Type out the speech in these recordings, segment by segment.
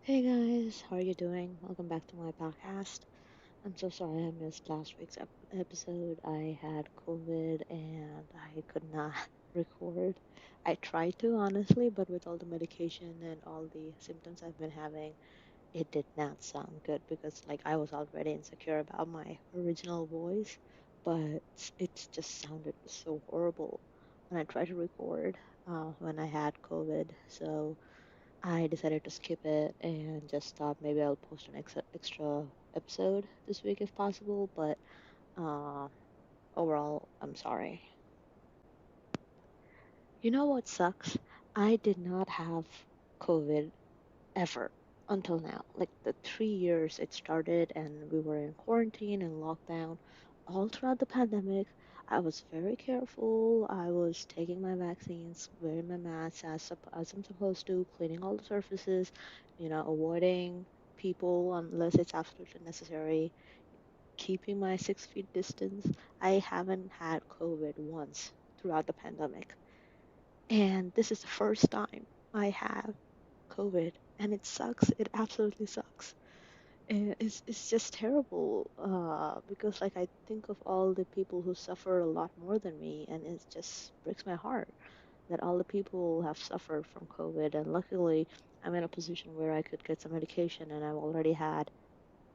Hey guys, how are you doing? Welcome back to my podcast. I'm so sorry I missed last week's episode. I had COVID and I could not record. I tried to, honestly, but with all the medication and all the symptoms I've been having, it did not sound good because, like, I was already insecure about my original voice, but it just sounded so horrible when I tried to record when I had COVID. So, I decided to skip it and just thought maybe I'll post an extra episode this week if possible. But uh, overall, I'm sorry. You know what sucks? I did not have COVID ever until now. Like the 3 years it started, and we were in quarantine and lockdown all throughout the pandemic. I was very careful. I was taking my vaccines, wearing my mask as I'm supposed to, cleaning all the surfaces, avoiding people unless it's absolutely necessary, keeping my 6 feet distance. I haven't had COVID once throughout the pandemic. And this is the first time I have COVID, and it sucks. It absolutely sucks. And it's just terrible because like I think of all the people who suffer a lot more than me, and it just breaks my heart that all the people have suffered from COVID. And luckily, I'm in a position where I could get some medication, and I've already had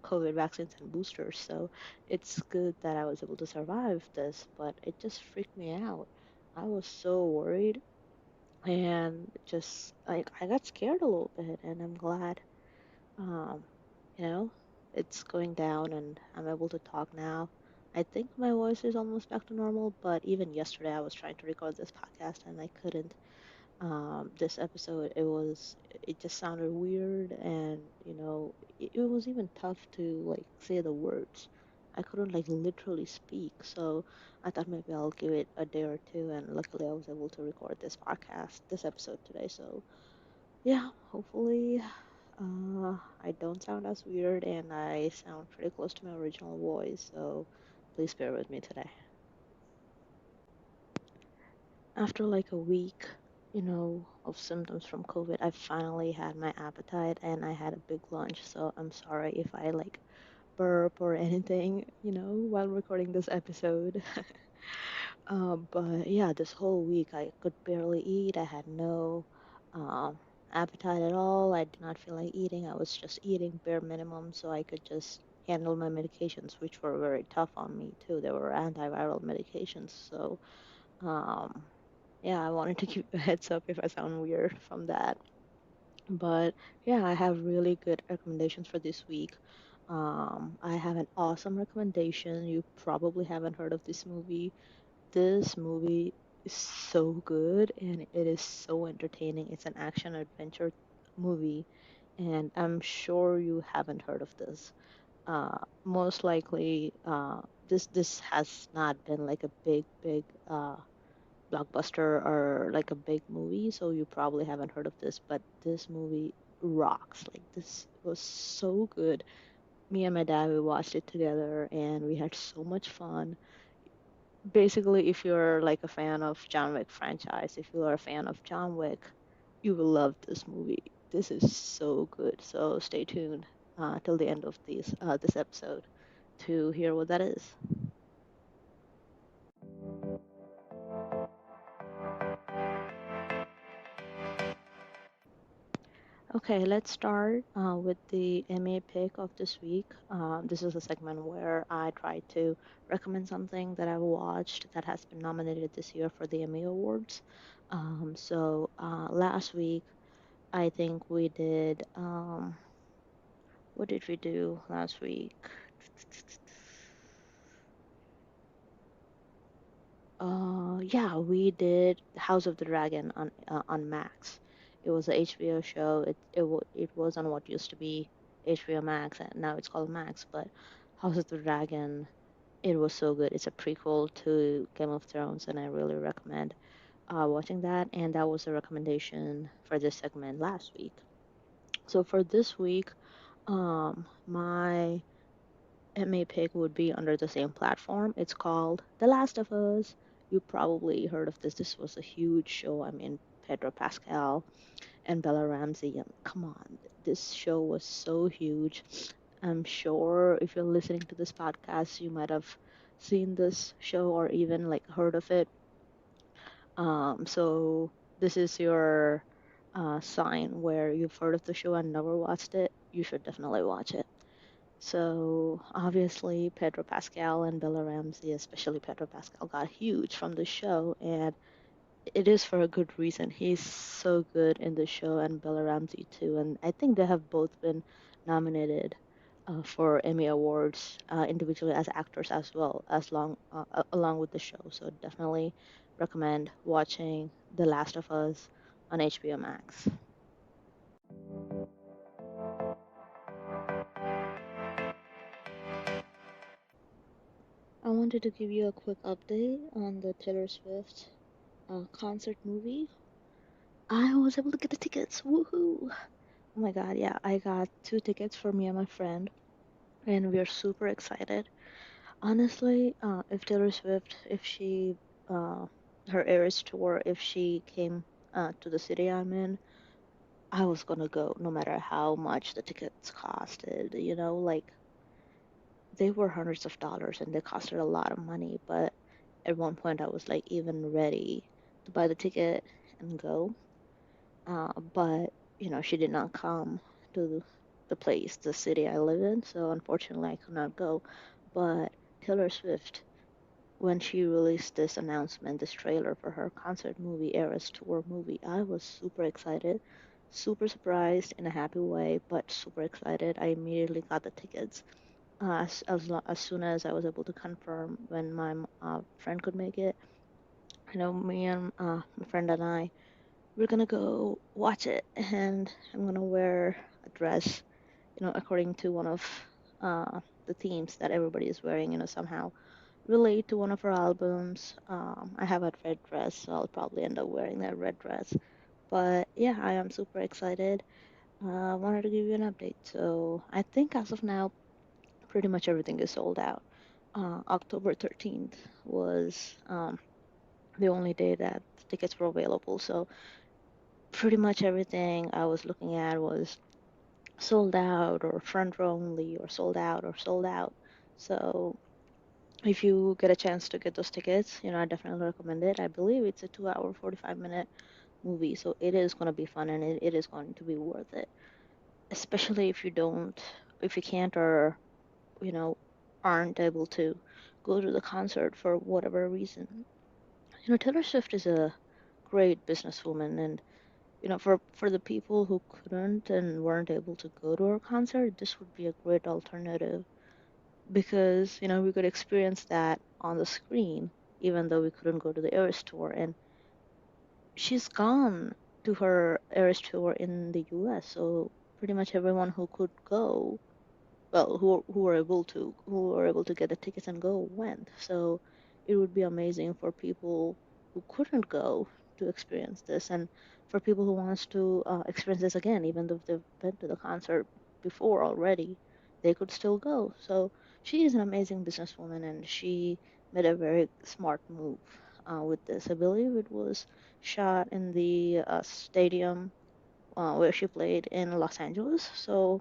COVID vaccines and boosters, so it's good that I was able to survive this. But it just freaked me out. I was so worried, and just like I got scared a little bit, and I'm glad um, you know, it's going down and I'm able to talk now. I think my voice is almost back to normal, but even yesterday I was trying to record this podcast and I couldn't. This episode, it just sounded weird, and it was even tough to like say the words. I couldn't like literally speak, so I thought maybe I'll give it a day or two, and luckily I was able to record this episode today. So yeah, hopefully I don't sound as weird and I sound pretty close to my original voice, so please bear with me today. After like a week, of symptoms from COVID, I finally had my appetite and I had a big lunch, so I'm sorry if I like burp or anything, while recording this episode. But yeah, this whole week I could barely eat. I had no um, appetite at all. I did not feel like eating. I was just eating bare minimum so I could just handle my medications, which were very tough on me too. They were antiviral medications. So, um, yeah, I wanted to give you a heads up if I sound weird from that. But yeah, I have really good recommendations for this week. I have an awesome recommendation. You probably haven't heard of this movie. This movie is so good and it is so entertaining. It's an action adventure movie, and I'm sure you haven't heard of this. Most likely, this has not been like a big blockbuster or like a big movie, so you probably haven't heard of this. But this movie rocks. Like this was so good. Me and my dad, we watched it together, and we had so much fun. Basically, if you're like a fan of John Wick franchise, if you are a fan of John Wick, you will love this movie. This is so good. So stay tuned till the end of this episode to hear what that is. Okay, let's start with the MA pick of this week. This is a segment where I try to recommend something that I've watched that has been nominated this year for the Emmy Awards. Last week, I think we did. What did we do last week? Yeah, we did House of the Dragon on Max. It was a HBO show. It was on what used to be HBO Max, and now it's called Max. But House of the Dragon, it was so good. It's a prequel to Game of Thrones, and I really recommend watching that. And that was a recommendation for this segment last week. So for this week, my MA pick would be under the same platform. It's called The Last of Us. You probably heard of this. This was a huge show. I mean, Pedro Pascal and Bella Ramsey. And come on, this show was so huge. I'm sure if you're listening to this podcast, you might have seen this show or even like heard of it. So this is your sign where you've heard of the show and never watched it. You should definitely watch it. So obviously, Pedro Pascal and Bella Ramsey, especially Pedro Pascal, got huge from the show, and it is for a good reason. He's so good in the show, and Bella Ramsey too. And I think they have both been nominated for Emmy Awards individually as actors as well as along with the show. So definitely recommend watching The Last of Us on HBO Max. I wanted to give you a quick update on the Taylor Swift concert movie. I was able to get the tickets. Woohoo! Oh my God, yeah, I got two tickets for me and my friend, and we are super excited. Honestly, if Taylor Swift, if she, uh, her Eras tour, if she came to the city I'm in, I was gonna go no matter how much the tickets costed. Like they were hundreds of dollars and they costed a lot of money, but at one point I was like even ready to buy the ticket and go. But she did not come to the place, the city I live in, so unfortunately I could not go. But Taylor Swift, when she released this announcement, this trailer for her concert movie, Eras Tour movie, I was super excited, super surprised in a happy way, but super excited. I immediately got the tickets as soon as I was able to confirm when my friend could make it. Me and my friend and I we're gonna go watch it, and I'm gonna wear a dress, according to one of the themes that everybody is wearing, somehow relate to one of her albums. I have a red dress, so I'll probably end up wearing that red dress. But yeah, I am super excited. I wanted to give you an update. So I think as of now, pretty much everything is sold out. October 13th was the only day that tickets were available. So pretty much everything I was looking at was sold out or front row only or sold out or sold out. So if you get a chance to get those tickets, I definitely recommend it. I believe it's a 2 hour, 45-minute movie, so it is going to be fun and it is going to be worth it. Especially if you can't or, you know, aren't able to go to the concert for whatever reason. Taylor Swift is a great businesswoman, and for the people who couldn't and weren't able to go to her concert, this would be a great alternative because we could experience that on the screen, even though we couldn't go to the Eras tour. And she's gone to her Eras tour in the US, so pretty much everyone who could go, well, who were able to get the tickets and go went. So it would be amazing for people who couldn't go to experience this, and for people who wants to experience this again, even though they've been to the concert before already, they could still go. So she is an amazing businesswoman, and she made a very smart move with this. I believe it was shot in the stadium where she played in Los Angeles. So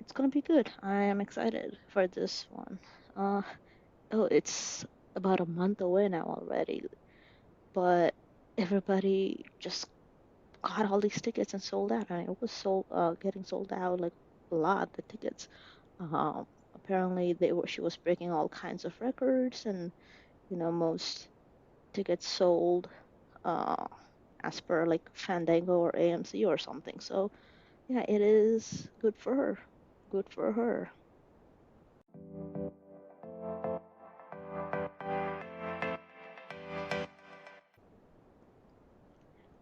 it's gonna be good. I am excited for this one. Uh, oh, it's about a month away now already, but everybody just got all these tickets and sold out, and it was getting sold out like a lot. The tickets. Apparently she was breaking all kinds of records, and most tickets sold uh as per like Fandango or AMC or something. So yeah, it is good for her. Good for her.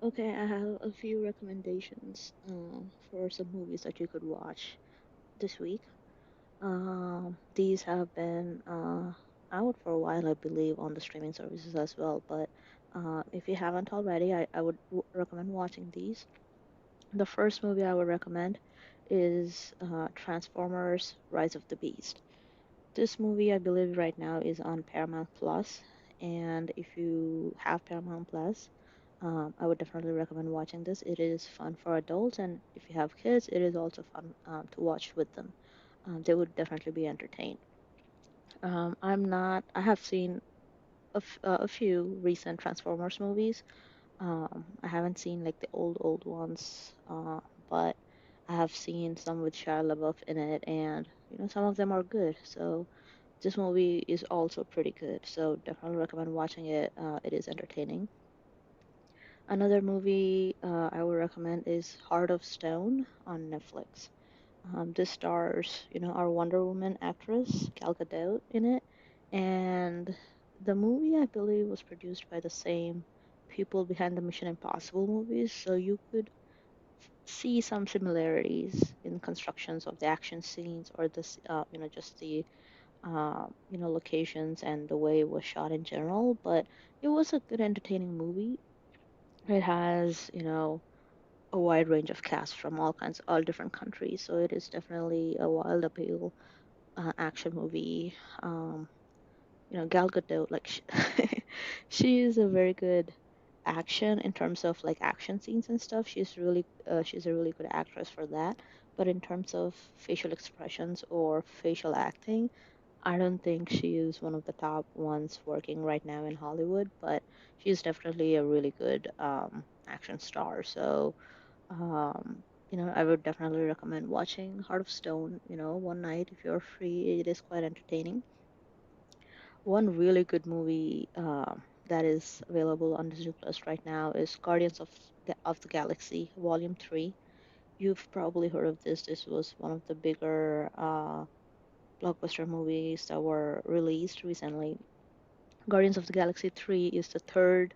Okay, I have a few recommendations for some movies that you could watch this week. These have been out for a while, I believe, on the streaming services as well. But if you haven't already, I would recommend watching these. The first movie I would recommend is Transformers: Rise of the Beast. This movie, I believe, right now is on Paramount Plus, and if you have Paramount Plus, I would definitely recommend watching this. It is fun for adults, and if you have kids, it is also fun to watch with them. They would definitely be entertained. I have seen a few recent Transformers movies. I haven't seen like the old ones, but I have seen some with Shia LaBeouf in it, and some of them are good. So this movie is also pretty good. So definitely recommend watching it. It is entertaining. Another movie I would recommend is Heart of Stone on Netflix. This stars, our Wonder Woman actress, Gal Gadot, in it. And the movie, I believe, was produced by the same people behind the Mission Impossible movies, so you could see some similarities in constructions of the action scenes or this, just the, locations and the way it was shot in general. But it was a good, entertaining movie. It has, a wide range of cast from all different countries, so it is definitely a wild appeal action movie. Um, Gal Gadot, like she is a very good action in terms of like action scenes and stuff. She's a really good actress for that. But in terms of facial expressions or facial acting, I don't think she is one of the top ones working right now in Hollywood. But she's definitely a really good action star. So I would definitely recommend watching Heart of Stone, one night if you're free. It is quite entertaining. One really good movie that is available on Disney Plus right now is Guardians of the Galaxy Volume 3. You've probably heard of this. This was one of the bigger blockbuster movies that were released recently. Guardians of the Galaxy 3 is the third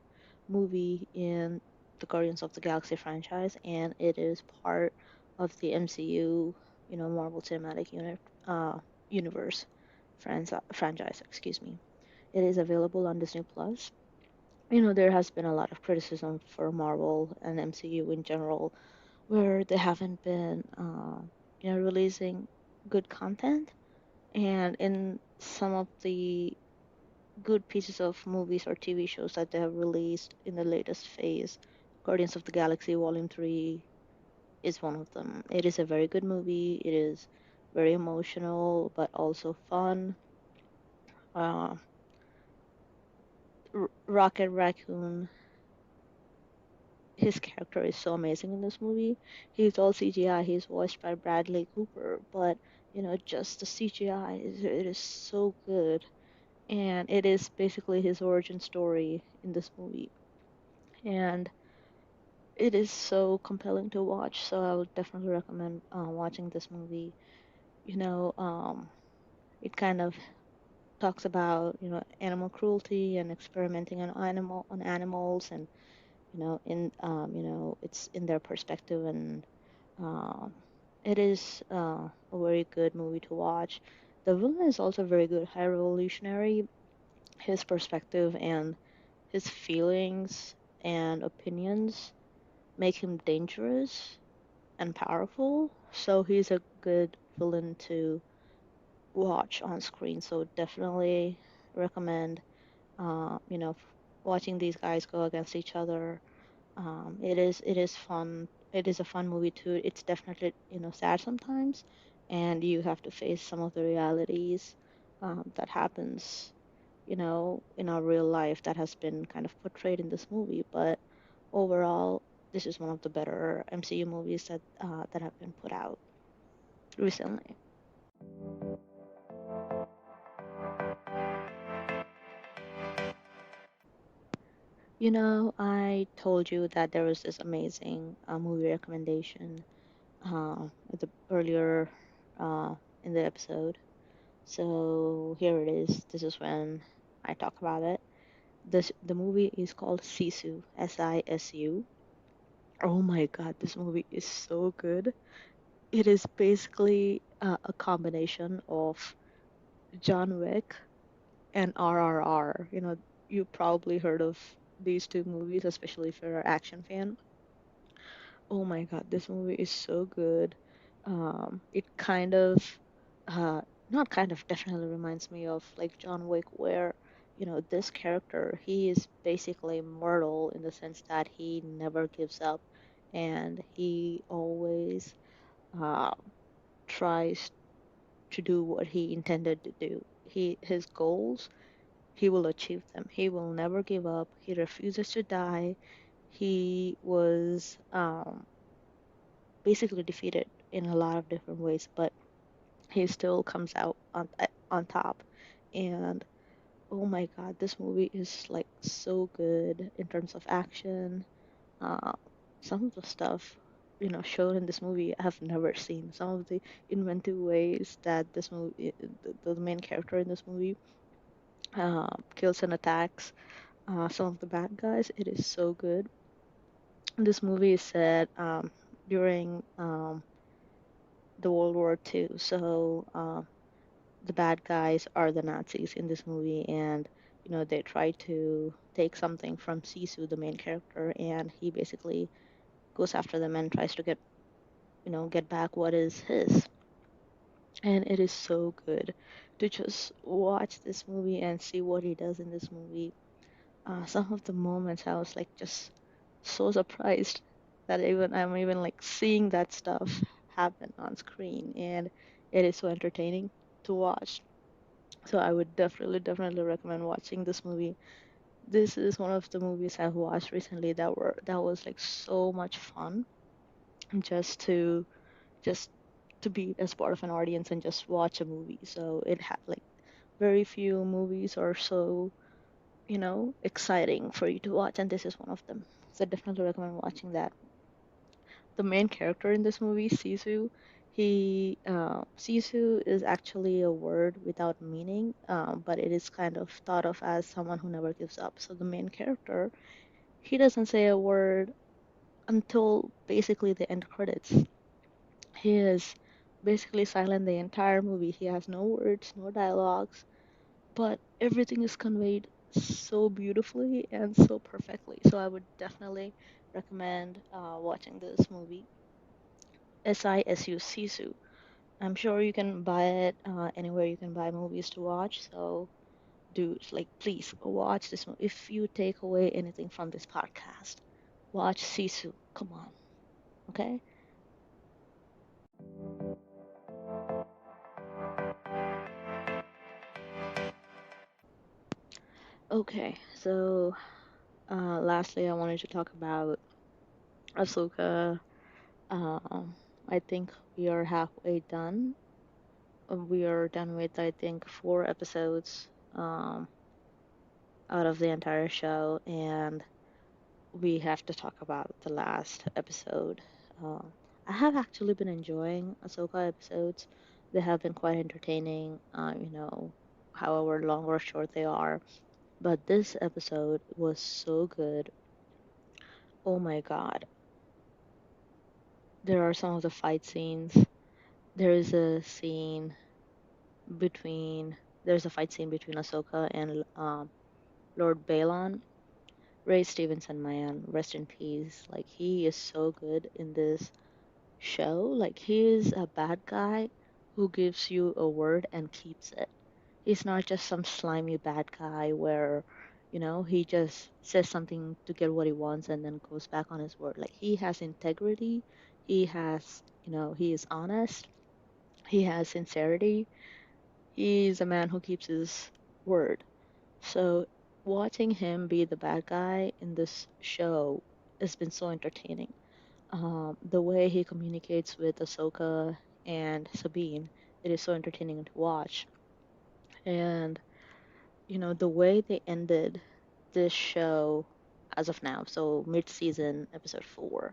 movie in the Guardians of the Galaxy franchise, and it is part of the MCU, Marvel Cinematic Universe franchise, excuse me. It is available on Disney Plus. There has been a lot of criticism for Marvel and MCU in general, where they haven't been, releasing good content. And in some of the good pieces of movies or TV shows that they have released in the latest phase, Guardians of the Galaxy Volume 3 is one of them. It is a very good movie. It is very emotional, but also fun. Uh, Rocket Raccoon, his character is so amazing in this movie. He's all CGI. He's voiced by Bradley Cooper, but just the CGI it is so good, and it is basically his origin story in this movie, and it is so compelling to watch. So I would definitely recommend watching this movie. You know, um, it kind of talks about animal cruelty and experimenting on animals, and it's in their perspective, and um, it is a very good movie to watch. The villain is also very good, high revolutionary. His perspective and his feelings and opinions make him dangerous and powerful. So he's a good villain to watch on screen. So definitely recommend, watching these guys go against each other. It is fun. It is a fun movie too. It's definitely sad sometimes, and you have to face some of the realities that happens in our real life that has been kind of portrayed in this movie. But overall, this is one of the better MCU movies that have been put out recently. I told you that there was this amazing movie recommendation at the earlier uh, in the episode. So here it is. This is when I talk about it. The movie is called Sisu, Sisu. Oh my God, this movie is so good. It is basically a combination of John Wick and RRR. You probably heard of these two movies, especially if you're an action fan. Oh my God, this movie is so good. It kind of, uh, not kind of, definitely reminds me of like John Wick, where this character, he is basically mortal in the sense that he never gives up and he always uh, tries to do what he intended to do. His goals, he will achieve them. He will never give up. He refuses to die. He was basically defeated in a lot of different ways, but he still comes out on top. And oh my God, this movie is like so good in terms of action. Uh, some of the stuff, shown in this movie I have never seen. Some of the inventive ways that this movie, the main character in this movie, kills and attacks some of the bad guys. It is so good. This movie is set during the World War II, so the bad guys are the Nazis in this movie, and they try to take something from Sisu, the main character, and he basically goes after them and tries to get back what is his. And it is so good to just watch this movie and see what he does in this movie. Some of the moments I was like just so surprised that even I'm even like seeing that stuff happen on screen, and it is so entertaining to watch. So I would definitely recommend watching this movie. This is one of the movies I've watched recently that was like so much fun just to just to be as part of an audience and just watch a movie. So it had like very few movies are so, exciting for you to watch, and this is one of them. So I definitely recommend watching that. The main character in this movie, Sisu, Sisu is actually a word without meaning, but it is kind of thought of as someone who never gives up. So the main character, he doesn't say a word until basically the end credits. He is basically silent the entire movie. He has no words, no dialogues, but everything is conveyed so beautifully and so perfectly. So I would definitely recommend watching this movie. Sisu Sisu. I'm sure you can buy it anywhere you can buy movies to watch. So, dude, like, please watch this movie. If you take away anything from this podcast, watch Sisu. Come on, okay? Okay, so lastly, I wanted to talk about Ahsoka. Um, I think we are halfway done. We are done with, I think, 4 episodes um, out of the entire show, and we have to talk about the last episode. Um, I have actually been enjoying Ahsoka episodes. They have been quite entertaining, however long or short they are. But this episode was so good. Oh my God. There are some of the fight scenes. There is a scene between, there's a fight scene between Ahsoka and Lord Balon. Ray Stevenson, man, rest in peace. Like, he is so good in this show. Like, he is a bad guy who gives you a word and keeps it. He's not just some slimy bad guy where, he just says something to get what he wants and then goes back on his word. Like, he has integrity. He is honest. He has sincerity. He's a man who keeps his word. So, watching him be the bad guy in this show has been so entertaining. The way he communicates with Ahsoka and Sabine, it is so entertaining to watch. And, the way they ended this show as of now, so mid-season, episode 4.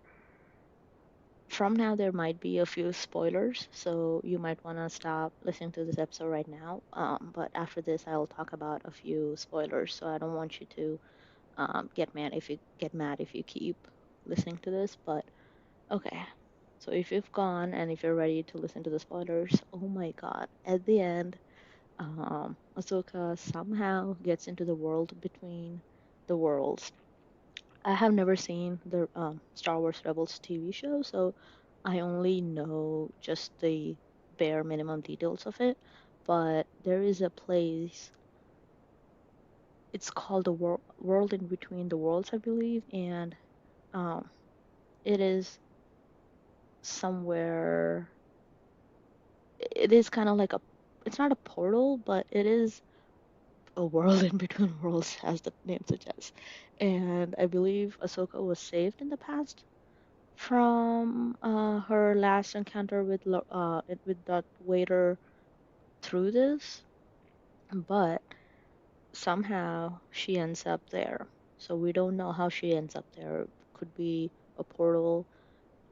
From now, there might be a few spoilers, so you might want to stop listening to this episode right now. But after this, I'll talk about a few spoilers, so I don't want you to get mad if you keep listening to this. But okay, so if you've gone and if you're ready to listen to the spoilers, oh my God, at the end, Ahsoka somehow gets into the world between the worlds. I have never seen the Star Wars Rebels TV show, so I only know just the bare minimum details of it. But there is a place it's called the world in between the worlds, I believe, and um, it is somewhere. It is kind of like a. It's not a portal, but it is a world in between worlds, as the name suggests. And I believe Ahsoka was saved in the past from her last encounter with with Darth Vader through this, but somehow she ends up there. So we don't know how she ends up there. Could be a portal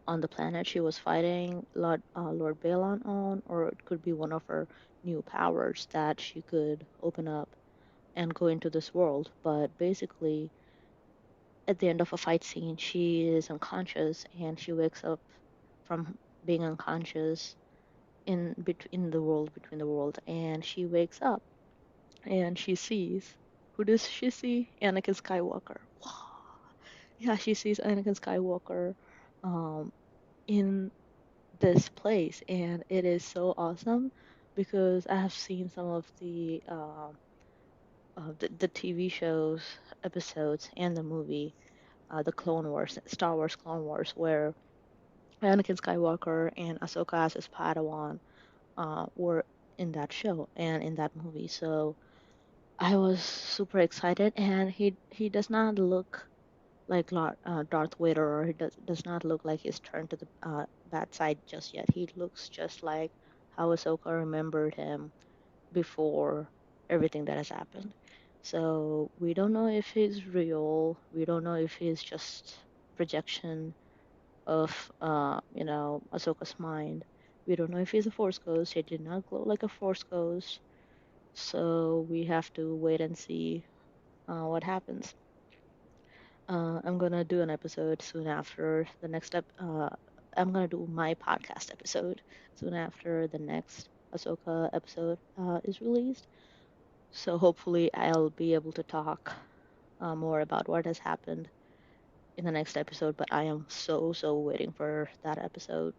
on the planet she was fighting Lord Balon on, or it could be one of her new powers that she could open up and go into this world. But basically, at the end of a fight scene, she is unconscious and she wakes up from being unconscious in the world between the world, and she wakes up and she sees, who does she see? Anakin Skywalker. Yeah, she sees Anakin Skywalker um in this place, and it is so awesome because I have seen some of the TV shows episodes and the movie, the Clone Wars, Star Wars Clone Wars, where Anakin Skywalker and Ahsoka as his Padawan were in that show and in that movie. So I was super excited, and he does not look like Darth Vader, or he does not look like he's turned to the bad side just yet. He looks just like how Ahsoka remembered him before everything that has happened. So we don't know if he's real. We don't know if he's just projection of Ahsoka's mind. We don't know if he's a Force ghost. He did not glow like a Force ghost. So we have to wait and see what happens. I'm gonna do an episode soon after the next I'm gonna do my podcast episode soon after the next Ahsoka episode is released. So hopefully I'll be able to talk more about what has happened in the next episode. But I am so waiting for that episode.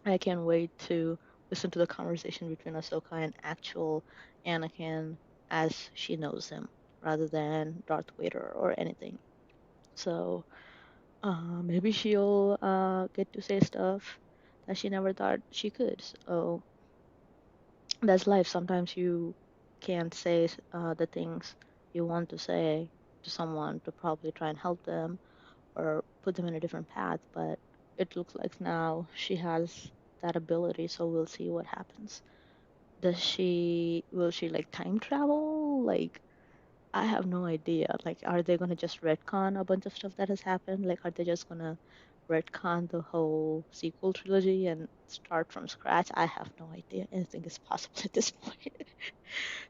I can't wait to listen to the conversation between Ahsoka and actual Anakin as she knows him, rather than Darth Vader or anything. So maybe she'll get to say stuff that she never thought she could. So that's life. Sometimes you can't say the things you want to say to someone to probably try and help them or put them in a different path, but it looks like now she has that ability, so we'll see what happens. Will she like time travel? Like, I have no idea. Like, are they gonna just retcon a bunch of stuff that has happened? Like, are they just gonna retcon the whole sequel trilogy and start from scratch? I have no idea. Anything is possible at this point.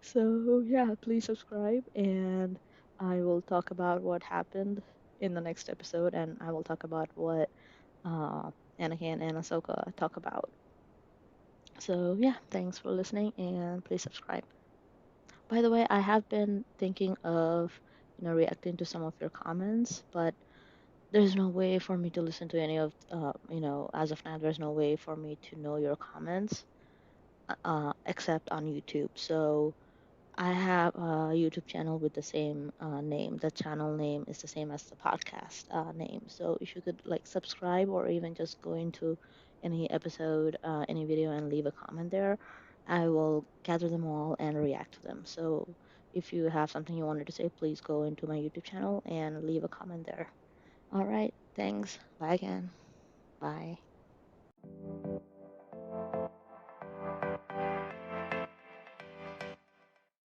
So, yeah, please subscribe, and I will talk about what happened in the next episode, and I will talk about what uh, Anakin and Ahsoka talk about. So, yeah, thanks for listening, and please subscribe. By the way, I have been thinking of, reacting to some of your comments, but there's no way for me to listen to any of, as of now, there's no way for me to know your comments, except on YouTube. So I have a YouTube channel with the same name. The channel name is the same as the podcast name. So if you could like subscribe or even just go into any episode, any video and leave a comment there, I will gather them all and react to them. So if you have something you wanted to say, please go into my YouTube channel and leave a comment there. All right, thanks. Bye again. Bye.